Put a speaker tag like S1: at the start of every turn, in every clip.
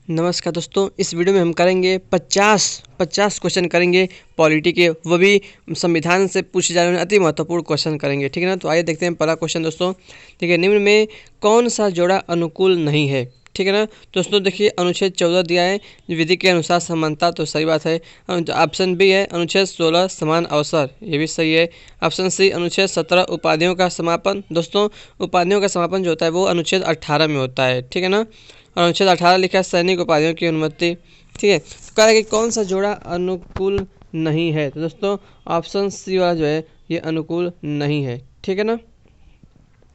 S1: नमस्कार दोस्तों, इस वीडियो में हम करेंगे 50 क्वेश्चन करेंगे पॉलिटी के, वो भी संविधान से पूछे जाने वाले अति महत्वपूर्ण क्वेश्चन करेंगे। ठीक है ना। तो आइए देखते हैं पहला क्वेश्चन दोस्तों। ठीक है, निम्न में कौन सा जोड़ा अनुकूल नहीं है। ठीक है ना दोस्तों। देखिए अनुच्छेद 14 दिया है, विधि के अनुसार समानता, तो सही बात है। ऑप्शन बी है अनुच्छेद 16 समान अवसर, ये भी सही है। ऑप्शन सी अनुच्छेद 17 उपाधियों का समापन। दोस्तों उपाधियों का समापन जो होता है वो अनुच्छेद 18 में होता है। ठीक है ना। और अनुच्छेद 18 लिखा है सैनिक उपाधियों की अनुमति। ठीक है, तो कह रहा है कि कौन सा जोड़ा अनुकूल नहीं है। तो दोस्तों ऑप्शन सी वाला जो है ये अनुकूल नहीं है। ठीक है ना।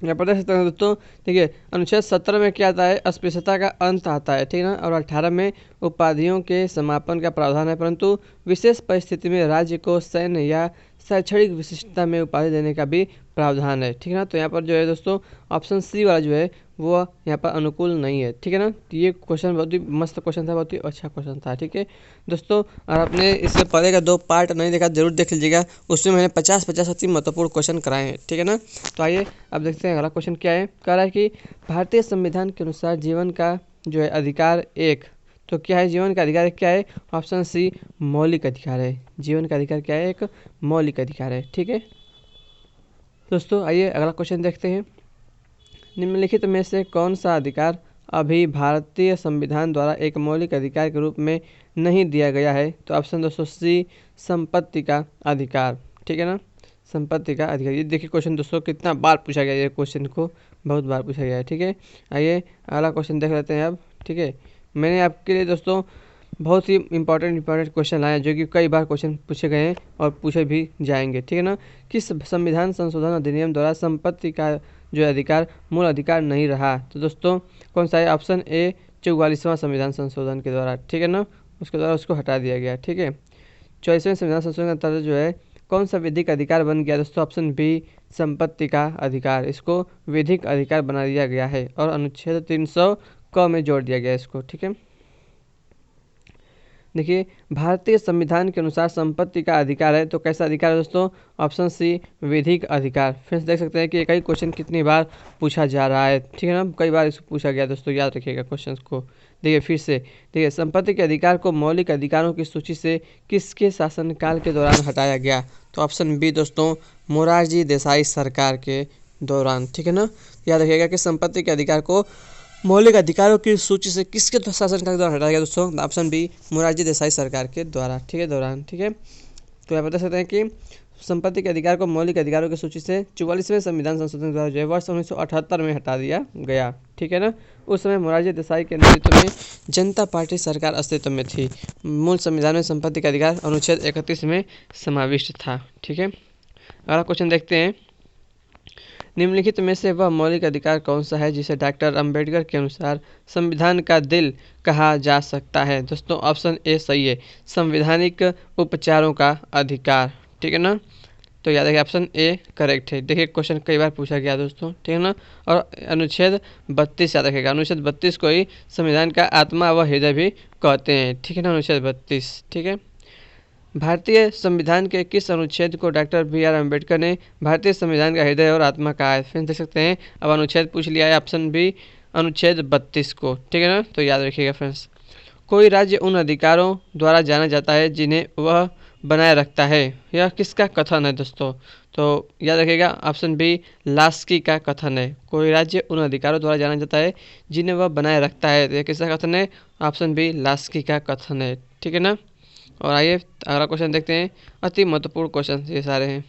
S1: यहाँ पर देख सकते हैं दोस्तों। देखिए अनुच्छेद 17 में क्या आता है, अस्पृश्यता का अंत आता है। ठीक है ना। और 18 में उपाधियों के समापन का प्रावधान है, परंतु विशेष परिस्थिति में राज्य को सैन्य या शैक्षणिक विशिष्टता में उपाधि देने का भी प्रावधान है। ठीक है ना। तो यहाँ पर जो है दोस्तों ऑप्शन सी वाला जो है वो यहाँ पर अनुकूल नहीं है। ठीक है ना। तो ये क्वेश्चन बहुत ही मस्त क्वेश्चन था, बहुत ही अच्छा क्वेश्चन था। ठीक है दोस्तों, और आपने इससे पहले का 2 पार्ट नहीं देखा जरूर देख लीजिएगा, उसमें मैंने 50 अति महत्वपूर्ण क्वेश्चन कराए हैं। ठीक है ना। तो आइए अब देखते हैं अगला क्वेश्चन क्या है। कह रहा है कि भारतीय संविधान के अनुसार जीवन का जो है अधिकार एक, तो क्या है जीवन का अधिकार क्या है। ऑप्शन सी मौलिक अधिकार है। जीवन का अधिकार क्या है, एक मौलिक अधिकार है। ठीक है दोस्तों, आइए अगला क्वेश्चन देखते हैं। निम्नलिखित में से कौन सा अधिकार अभी भारतीय संविधान द्वारा एक मौलिक अधिकार के रूप में नहीं दिया गया है। तो ऑप्शन दोस्तों सी संपत्ति का अधिकार। ठीक है ना, संपत्ति का अधिकार। ये देखिए क्वेश्चन दोस्तों कितना बार पूछा गया है, ये क्वेश्चन को बहुत बार पूछा गया है। ठीक है, आइए अगला क्वेश्चन देख लेते हैं अब। ठीक है, मैंने आपके लिए दोस्तों बहुत ही इंपॉर्टेंट क्वेश्चन लाए हैं जो कि कई बार क्वेश्चन पूछे गए हैं और पूछे भी जाएंगे। ठीक है ना। किस संविधान संशोधन अधिनियम द्वारा संपत्ति का जो अधिकार मूल अधिकार नहीं रहा। तो दोस्तों कौन सा है, ऑप्शन ए 44वां संविधान संशोधन के द्वारा। ठीक है ना, उसके द्वारा उसको हटा दिया गया। ठीक है, 24वें संविधान संशोधन के तहत जो है कौन सा विधिक अधिकार बन गया दोस्तों, ऑप्शन बी संपत्ति का अधिकार। इसको विधिक अधिकार बना दिया गया है और अनुच्छेद 300 क में जोड़ दिया गया इसको। ठीक है, देखिए भारतीय संविधान के अनुसार संपत्ति का अधिकार है, तो कैसा अधिकार है दोस्तों, ऑप्शन सी विधिक अधिकार। फिर देख सकते हैं कि एक ही क्वेश्चन कितनी बार पूछा जा रहा है। ठीक है ना, कई बार इसको पूछा गया दोस्तों, याद रखिएगा क्वेश्चन को। देखिए फिर से देखिए, संपत्ति के अधिकार को मौलिक अधिकारों की सूची से किसके शासनकाल के दौरान हटाया गया। तो ऑप्शन बी दोस्तों मोरारजी देसाई सरकार के दौरान। ठीक है ना, याद रखिएगा कि संपत्ति के अधिकार को मौलिक अधिकारों की सूची से किसके शासनकाल के द्वारा हटाया गया दोस्तों, ऑप्शन बी मोरारजी देसाई सरकार के द्वारा। ठीक है, दौरान। ठीक है, तो आप बता सकते हैं कि संपत्ति के अधिकार को मौलिक अधिकारों की सूची से 44वें संविधान संशोधन के द्वारा जो है वर्ष 1978 में हटा दिया गया। ठीक है ना, उस समय मोरारजी देसाई के नेतृत्व में जनता पार्टी सरकार अस्तित्व में थी। मूल संविधान में संपत्ति का अधिकार अनुच्छेद 31 में समाविष्ट था। ठीक है, अगला क्वेश्चन देखते हैं। निम्नलिखित में से वह मौलिक अधिकार कौन सा है जिसे डॉक्टर अंबेडकर के अनुसार संविधान का दिल कहा जा सकता है। दोस्तों ऑप्शन ए सही है, संवैधानिक उपचारों का अधिकार। ठीक है ना, तो याद रखिए ऑप्शन ए करेक्ट है। देखिए क्वेश्चन कई बार पूछा गया दोस्तों। ठीक है ना, और अनुच्छेद 32 याद रखेगा, अनुच्छेद 32 को ही संविधान का आत्मा व हृदय भी कहते हैं। ठीक है ना, अनुच्छेद 32। ठीक है, भारतीय संविधान के किस अनुच्छेद को डॉक्टर बी आर अम्बेडकर ने भारतीय संविधान का हृदय और आत्मा कहा है। फिर देख सकते हैं अब अनुच्छेद पूछ लिया है, ऑप्शन बी अनुच्छेद 32 को। ठीक है ना, तो याद रखिएगा फ्रेंड्स। कोई राज्य उन अधिकारों द्वारा जाना जाता है जिन्हें वह बनाए रखता है, यह किसका कथन है दोस्तों। तो याद रखिएगा ऑप्शन बी लास्की का कथन है। कोई राज्य उन अधिकारों द्वारा जाना जाता है जिन्हें वह बनाए रखता है, तो यह किसका कथन है, ऑप्शन बी लास्की का कथन है। ठीक है ना, और आइए अगला क्वेश्चन देखते हैं। अति महत्वपूर्ण क्वेश्चन ये सारे हैं।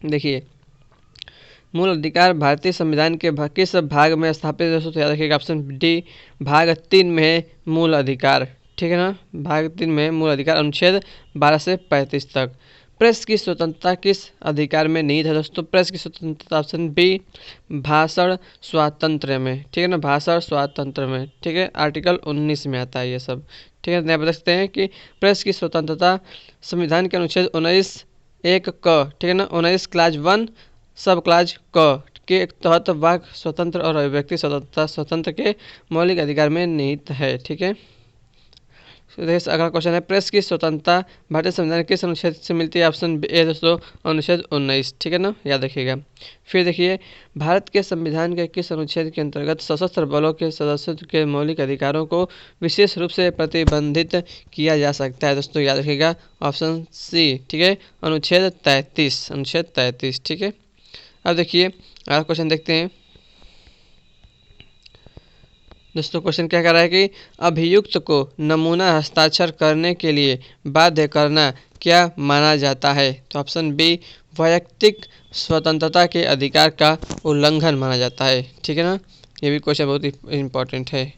S1: देखिए मूल अधिकार भारतीय संविधान के किस भाग में स्थापित है दोस्तों, तो याद रखिएगा ऑप्शन डी भाग 3 में है मूल अधिकार। ठीक है ना, भाग 3 में मूल अधिकार अनुच्छेद 12 से 35 तक। प्रेस की स्वतंत्रता किस अधिकार में निहित है दोस्तों, प्रेस की स्वतंत्रता ऑप्शन बी भाषण स्वातंत्र्य में। ठीक है ना, भाषण स्वातंत्र्य में। ठीक है, आर्टिकल 19 में आता है ये सब। ठीक है, बता सकते हैं कि प्रेस की स्वतंत्रता संविधान के अनुच्छेद 19(1) क। ठीक है ना, 19 क्लाज 1 सब क्लाज क के तहत वाक स्वतंत्र और अभिव्यक्ति स्वतंत्रता स्वतंत्र के मौलिक अधिकार में निहित है। ठीक है, देखिए अगला क्वेश्चन है, प्रेस की स्वतंत्रता भारतीय संविधान के किस अनुच्छेद से मिलती है? ऑप्शन ए दोस्तों अनुच्छेद 19, ठीक है ना, याद रखिएगा। फिर देखिए, भारत के संविधान के किस अनुच्छेद के अंतर्गत सशस्त्र बलों के सदस्यों के मौलिक अधिकारों को विशेष रूप से प्रतिबंधित किया जा सकता है? दोस्तों याद रखिएगा, ऑप्शन सी, ठीक है, अनुच्छेद 33, अनुच्छेद 33, ठीक है। अब देखिए अगला क्वेश्चन देखते हैं दोस्तों। क्वेश्चन क्या कर रहा है कि अभियुक्त को नमूना हस्ताक्षर करने के लिए बाध्य करना क्या माना जाता है? तो ऑप्शन बी, वैयक्तिक स्वतंत्रता के अधिकार का उल्लंघन माना जाता है, ठीक है ना। ये भी क्वेश्चन बहुत ही इम्पोर्टेंट है,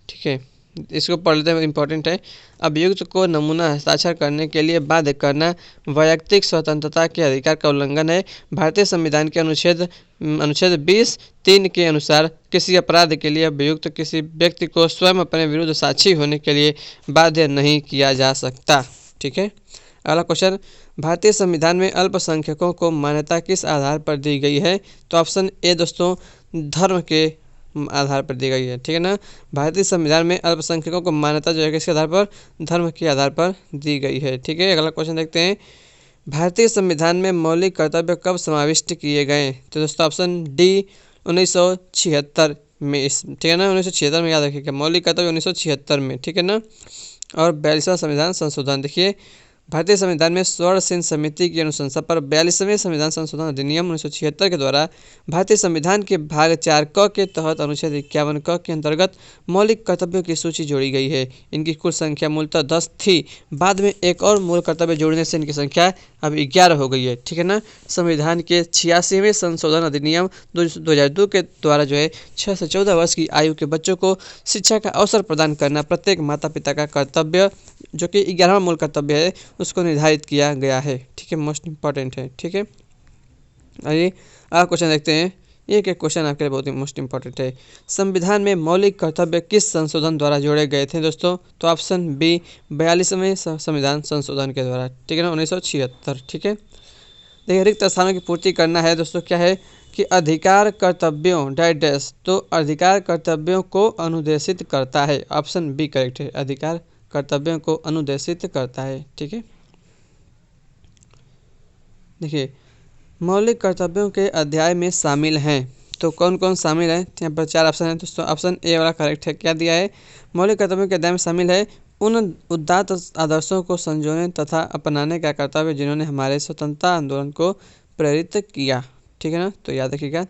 S1: ठीक है, इसको पढ़ लेते हैं, इम्पोर्टेंट है। अभियुक्त को नमूना हस्ताक्षर करने के लिए बाध्य करना वैयक्तिक स्वतंत्रता के अधिकार का उल्लंघन है। भारतीय संविधान के अनुच्छेद 20(3) के अनुसार किसी अपराध के लिए अभियुक्त किसी व्यक्ति को स्वयं अपने विरुद्ध साक्षी होने के लिए बाध्य नहीं किया जा सकता, ठीक है। अगला क्वेश्चन, भारतीय संविधान में अल्पसंख्यकों को मान्यता किस आधार पर दी गई है? तो ऑप्शन ए दोस्तों धर्म के आधार पर दी गई है, ठीक है ना। भारतीय संविधान में अल्पसंख्यकों को मान्यता जो है किसके आधार पर? धर्म के आधार पर दी गई है, ठीक है। अगला क्वेश्चन देखते हैं, भारतीय संविधान में मौलिक कर्तव्य कब समाविष्ट किए गए? तो दोस्तों ऑप्शन डी 1976 में, ठीक है ना, 1976 में, याद रखिएगा, मौलिक कर्तव्य 1976 में, ठीक है ना। और 42वां संविधान संशोधन, देखिए भारतीय संविधान में स्वर्ण सिंह समिति की अनुशंसा पर 42वें संविधान संशोधन अधिनियम 1976 के द्वारा भारतीय संविधान के भाग 4 क के तहत अनुच्छेद 51 क के अंतर्गत मौलिक कर्तव्यों की सूची जोड़ी गई है। इनकी कुल संख्या मूलतः 10 थी, बाद में एक और मूल कर्तव्य जोड़ने से इनकी संख्या अब 11 हो गई है, ठीक है ना। संविधान के 86वें संशोधन अधिनियम 2002 के द्वारा जो है 6 से 14 वर्ष की आयु के बच्चों को शिक्षा का अवसर प्रदान करना प्रत्येक माता पिता का कर्तव्य, जो कि 11वां मूल कर्तव्य है, उसको निर्धारित किया गया है, ठीक है, मोस्ट इंपॉर्टेंट है, ठीक है। आइए अगला क्वेश्चन देखते हैं, एक क्वेश्चन आपके लिए बहुत ही मोस्ट इंपॉर्टेंट है। संविधान में मौलिक कर्तव्य किस संशोधन द्वारा जोड़े गए थे दोस्तों? तो ऑप्शन बी 42वें संविधान संशोधन के द्वारा, ठीक है ना, 1976, ठीक है। देखिए रिक्त स्थानों की पूर्ति करना है दोस्तों, क्या है कि अधिकार कर्तव्यों डैश, तो अधिकार कर्तव्यों को अनुदेशित करता है, ऑप्शन बी करेक्ट है, अधिकार कर्तव्यों को अनुदेशित करता है, ठीक है। देखिए मौलिक कर्तव्यों के अध्याय में शामिल हैं, तो कौन कौन शामिल है? यहाँ पर 4 ऑप्शन है दोस्तों, ऑप्शन ए वाला करेक्ट है। क्या दिया है? मौलिक कर्तव्यों के अध्याय में शामिल है उन उदात्त आदर्शों को संजोने तथा अपनाने का कर्तव्य जिन्होंने हमारे स्वतंत्रता आंदोलन को प्रेरित किया, ठीक है ना, तो याद रखिएगा,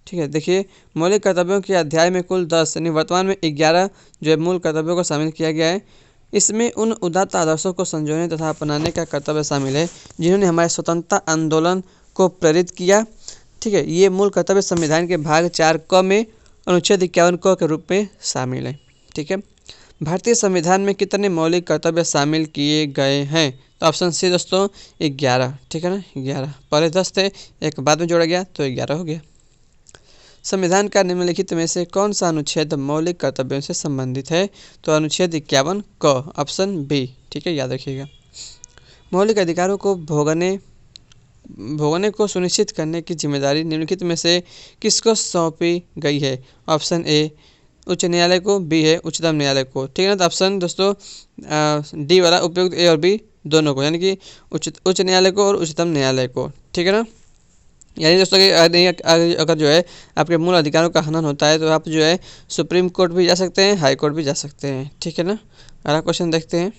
S1: ठीक है। देखिए मौलिक कर्तव्यों के अध्याय में कुल 10 यानी वर्तमान में 11 जो है मूल कर्तव्यों को शामिल किया गया है। इसमें उन उदात्त आदर्शों को संजोने तथा अपनाने का कर्तव्य शामिल है जिन्होंने हमारे स्वतंत्रता आंदोलन को प्रेरित किया, ठीक है। ये मूल कर्तव्य संविधान के भाग 4 क में अनुच्छेद 51 क के रूप में शामिल है, ठीक है। भारतीय संविधान में कितने मौलिक कर्तव्य शामिल किए गए हैं? तो ऑप्शन सी दोस्तों 11, ठीक है ना, 11, पहले 10 थे, एक बाद में जोड़ा गया तो 11 हो गया। संविधान का निम्नलिखित में से कौन सा अनुच्छेद मौलिक कर्तव्यों से संबंधित है? तो अनुच्छेद 51 क, ऑप्शन बी, ठीक है, याद रखिएगा। मौलिक अधिकारों को भोगने को सुनिश्चित करने की जिम्मेदारी निम्नलिखित में से किसको सौंपी गई है? ऑप्शन ए उच्च न्यायालय को, बी है उच्चतम न्यायालय को, ठीक है ना। तो ऑप्शन दोस्तों डी वाला उपयुक्त ए और बी दोनों को, यानी कि उच्च न्यायालय को और उच्चतम न्यायालय को, ठीक है ना। यानी दोस्तों कि अगर जो है आपके मूल अधिकारों का हनन होता है तो आप जो है सुप्रीम कोर्ट भी जा सकते हैं, हाई कोर्ट भी जा सकते हैं, ठीक है ना। अगला क्वेश्चन देखते हैं,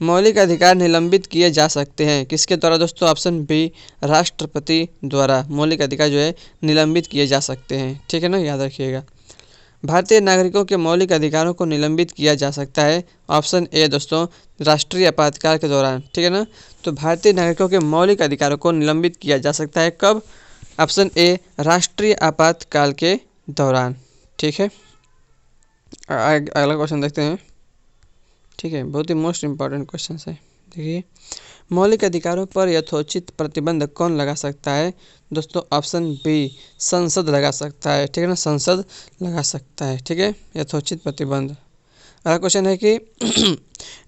S1: मौलिक अधिकार निलंबित किए जा सकते हैं किसके द्वारा दोस्तों? ऑप्शन बी राष्ट्रपति द्वारा मौलिक अधिकार जो है निलंबित किए जा सकते हैं, ठीक है ना, याद रखिएगा। भारतीय नागरिकों के मौलिक अधिकारों को निलंबित किया जा सकता है, ऑप्शन ए दोस्तों राष्ट्रीय आपातकाल के दौरान, ठीक है ना। तो भारतीय नागरिकों के मौलिक अधिकारों को निलंबित किया जा सकता है कब? ऑप्शन ए राष्ट्रीय आपातकाल के दौरान, ठीक है। अगला क्वेश्चन देखते हैं, ठीक है, बहुत ही मोस्ट इम्पॉर्टेंट क्वेश्चन है। देखिए मौलिक अधिकारों पर यथोचित प्रतिबंध कौन लगा सकता है दोस्तों? ऑप्शन बी संसद लगा सकता है, ठीक है ना, संसद लगा सकता है, ठीक है, यथोचित प्रतिबंध। अगला क्वेश्चन है कि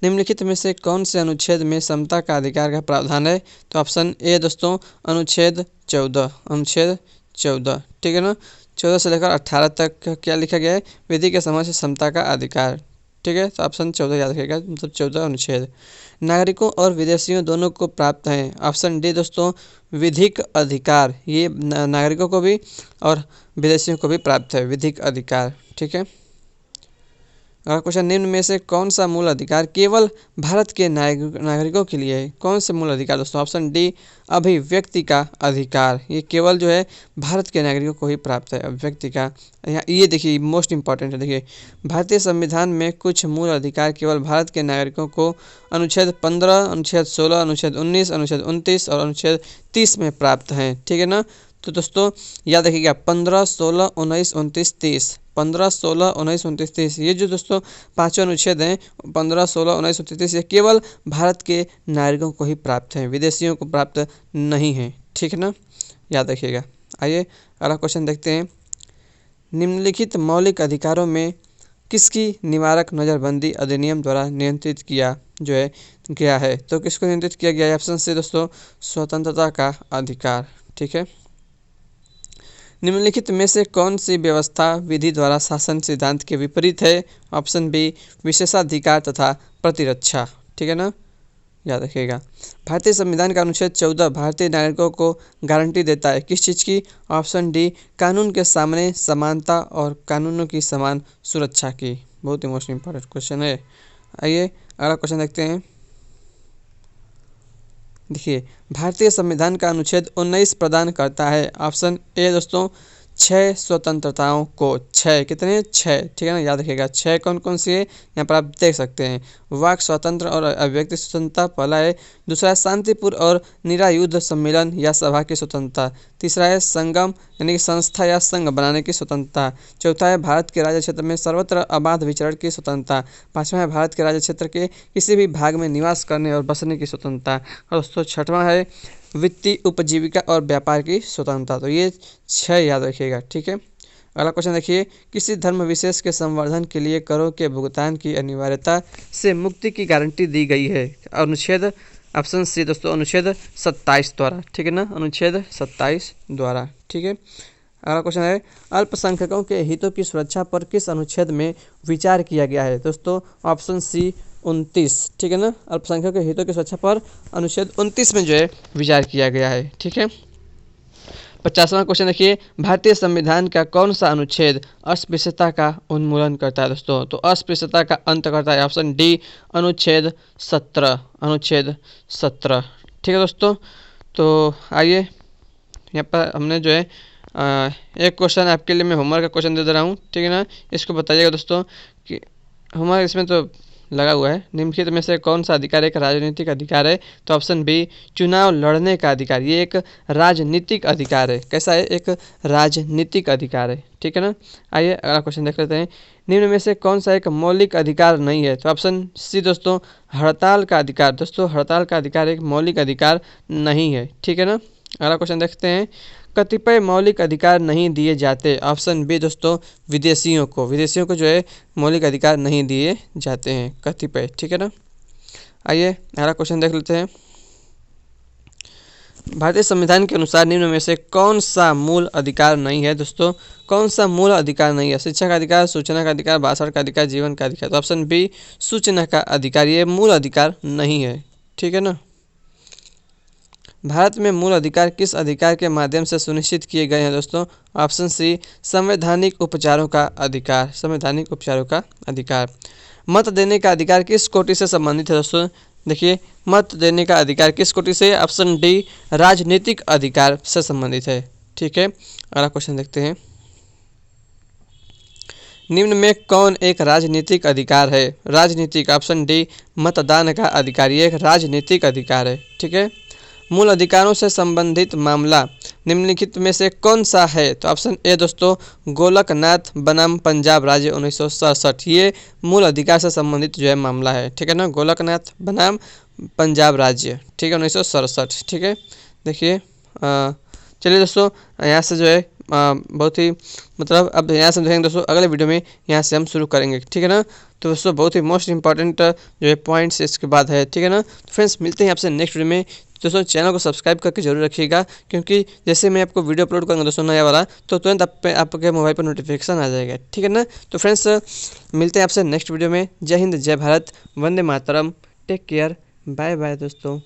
S1: निम्नलिखित में से कौन से अनुच्छेद में समता का अधिकार का प्रावधान है? तो ऑप्शन ए दोस्तों अनुच्छेद 14, अनुच्छेद 14, ठीक है ना, 14 से लेकर 18 तक क्या लिखा गया है? विधि के समक्ष समता का अधिकार, ठीक है, तो ऑप्शन 14 याद रखिएगा, मतलब 14 अनुच्छेद। नागरिकों और विदेशियों दोनों को प्राप्त हैं, ऑप्शन डी दोस्तों विधिक अधिकार। ये नागरिकों को भी और विदेशियों को भी प्राप्त है विधिक अधिकार। ठीक है, अगला क्वेश्चन, निम्न में से कौन सा मूल अधिकार केवल भारत के नागरिकों के लिए है? कौन से मूल अधिकार दोस्तों? ऑप्शन डी अभिव्यक्ति का अधिकार। ये केवल जो है भारत के नागरिकों को ही प्राप्त है अभिव्यक्ति का। यहाँ ये देखिए मोस्ट इंपॉर्टेंट है, देखिए भारतीय संविधान में कुछ मूल अधिकार केवल भारत के नागरिकों को अनुच्छेद 15, अनुच्छेद 16, अनुच्छेद 19, अनुच्छेद 29 और अनुच्छेद 30 में प्राप्त हैं। ठीक है ना, तो दोस्तों याद रखिएगा 15, 16, 19, 29, 30, 15, 16, 19, 29, 30, ये जो दोस्तों पांचों अनुच्छेद हैं 15, 16, 19, 29, 30, ये केवल भारत के नागरिकों को ही प्राप्त हैं, विदेशियों को प्राप्त नहीं है। ठीक है ना, याद रखिएगा। आइए अगला क्वेश्चन देखते हैं, निम्नलिखित मौलिक अधिकारों में किसकी निवारक नज़रबंदी अधिनियम द्वारा नियंत्रित किया जो है गया है? तो किसको नियंत्रित किया गया है? ऑप्शन से दोस्तों स्वतंत्रता का अधिकार। ठीक है, निम्नलिखित में से कौन सी व्यवस्था विधि द्वारा शासन सिद्धांत के विपरीत है? ऑप्शन बी विशेषाधिकार तथा प्रतिरक्षा। ठीक है ना, याद रखिएगा। भारतीय संविधान का अनुच्छेद 14 भारतीय नागरिकों को गारंटी देता है किस चीज़ की? ऑप्शन डी कानून के सामने समानता और कानूनों की समान सुरक्षा की। बहुत ही मोस्ट इंपॉर्टेंट क्वेश्चन है। आइए अगला क्वेश्चन देखते हैं, देखिए भारतीय संविधान का अनुच्छेद 19 प्रदान करता है, ऑप्शन ए दोस्तों 6 स्वतंत्रताओं को। 6 कितने? 6। ठीक है ना, याद रखिएगा 6 कौन कौन सी है यहाँ पर आप देख सकते हैं। वाक स्वतंत्र और अभिव्यक्ति स्वतंत्रता पहला है। दूसरा है शांतिपूर्ण और निरायुध सम्मेलन या सभा की स्वतंत्रता। तीसरा है संगम यानी कि संस्था या संघ बनाने की स्वतंत्रता। चौथा है भारत के राज्य क्षेत्र में सर्वत्र अबाध विचरण की स्वतंत्रता। पाँचवा है भारत के राज्य क्षेत्र के किसी भी भाग में निवास करने और बसने की स्वतंत्रता। और दोस्तों छठवां है वित्तीय उपजीविका और व्यापार की स्वतंत्रता। तो ये 6 याद रखिएगा। ठीक है, अगला क्वेश्चन देखिए, किसी धर्म विशेष के संवर्धन के लिए करों के भुगतान की अनिवार्यता से मुक्ति की गारंटी दी गई है? अनुच्छेद ऑप्शन सी दोस्तों अनुच्छेद 27 द्वारा। ठीक है ना, अनुच्छेद 27 द्वारा। ठीक है, अगला क्वेश्चन है, अल्पसंख्यकों के हितों की सुरक्षा पर किस अनुच्छेद में विचार किया गया है? दोस्तों ऑप्शन सी 29। ठीक है ना, अल्पसंख्यकों के हितों की सुरक्षा पर अनुच्छेद 29 में जो है विचार किया गया है। ठीक है, 50वां क्वेश्चन देखिए, भारतीय संविधान का कौन सा अनुच्छेद अस्पृश्यता का उन्मूलन करता है? दोस्तों तो अस्पृश्यता का अंत करता है, ऑप्शन डी अनुच्छेद 17। अनुच्छेद 17। ठीक है दोस्तों, तो आइए यहाँ पर हमने जो है एक क्वेश्चन आपके लिए मैं होमवर्क का क्वेश्चन दे रहा हूँ। ठीक है ना, इसको बताइएगा दोस्तों कि होमवर्क इसमें तो लगा हुआ है, निम्नलिखित में से कौन सा अधिकार एक राजनीतिक अधिकार है? तो ऑप्शन बी चुनाव लड़ने का अधिकार। ये एक राजनीतिक अधिकार है। कैसा है? एक राजनीतिक अधिकार है। ठीक है ना, आइए अगला क्वेश्चन देख लेते हैं, निम्न में से कौन सा एक मौलिक अधिकार नहीं है? तो ऑप्शन सी दोस्तों हड़ताल का अधिकार। दोस्तों हड़ताल का अधिकार एक मौलिक अधिकार नहीं है। ठीक है ना, अगला क्वेश्चन देखते हैं, कतिपय मौलिक अधिकार नहीं दिए जाते। ऑप्शन बी दोस्तों विदेशियों को जो है मौलिक अधिकार नहीं दिए जाते हैं, कतिपय। ठीक है ना, आइए अगला क्वेश्चन देख लेते हैं, भारतीय संविधान के अनुसार निम्न में से कौन सा मूल अधिकार नहीं है? दोस्तों कौन सा मूल अधिकार नहीं है? शिक्षा का अधिकार, सूचना का अधिकार, भाषण का अधिकार, जीवन का अधिकार। तो ऑप्शन बी सूचना का अधिकार, ये मूल अधिकार नहीं है। ठीक है ना, भारत में मूल अधिकार किस अधिकार के माध्यम से सुनिश्चित किए गए हैं? दोस्तों ऑप्शन सी संवैधानिक उपचारों का अधिकार। संवैधानिक उपचारों का अधिकार। मत देने का अधिकार किस कोटि से संबंधित है? दोस्तों देखिए मत देने का अधिकार किस कोटि से? ऑप्शन डी राजनीतिक अधिकार से संबंधित है। ठीक है, अगला क्वेश्चन देखते हैं, निम्न में कौन एक राजनीतिक अधिकार है? राजनीतिक, ऑप्शन डी मतदान का अधिकार, ये एक राजनीतिक अधिकार है। ठीक है, मूल अधिकारों से संबंधित मामला निम्नलिखित में से कौन सा है? तो ऑप्शन ए दोस्तों गोलकनाथ बनाम पंजाब राज्य 1967, ये मूल अधिकार से संबंधित जो है मामला है। ठीक है ना, गोलकनाथ बनाम पंजाब राज्य। ठीक है, 1967। ठीक है, देखिए चलिए दोस्तों यहाँ से जो है बहुत ही मतलब अब यहाँ से देखेंगे दोस्तों अगले वीडियो में यहाँ से हम शुरू करेंगे। ठीक है ना, तो दोस्तों बहुत ही मोस्ट इंपॉर्टेंट जो है पॉइंट्स इसके बाद है। ठीक है ना, तो फ्रेंड्स मिलते हैं आपसे नेक्स्ट वीडियो में। दोस्तों चैनल को सब्सक्राइब करके जरूर रखिएगा, क्योंकि जैसे मैं आपको वीडियो अपलोड करूँगा दोस्तों नया वाला, तो तुरंत आपके मोबाइल पर नोटिफिकेशन आ जाएगा। ठीक है ना। तो फ्रेंड्स मिलते हैं आपसे नेक्स्ट वीडियो में। जय हिंद, जय Bharat, Vande Mataram, take care, bye bye दोस्तों।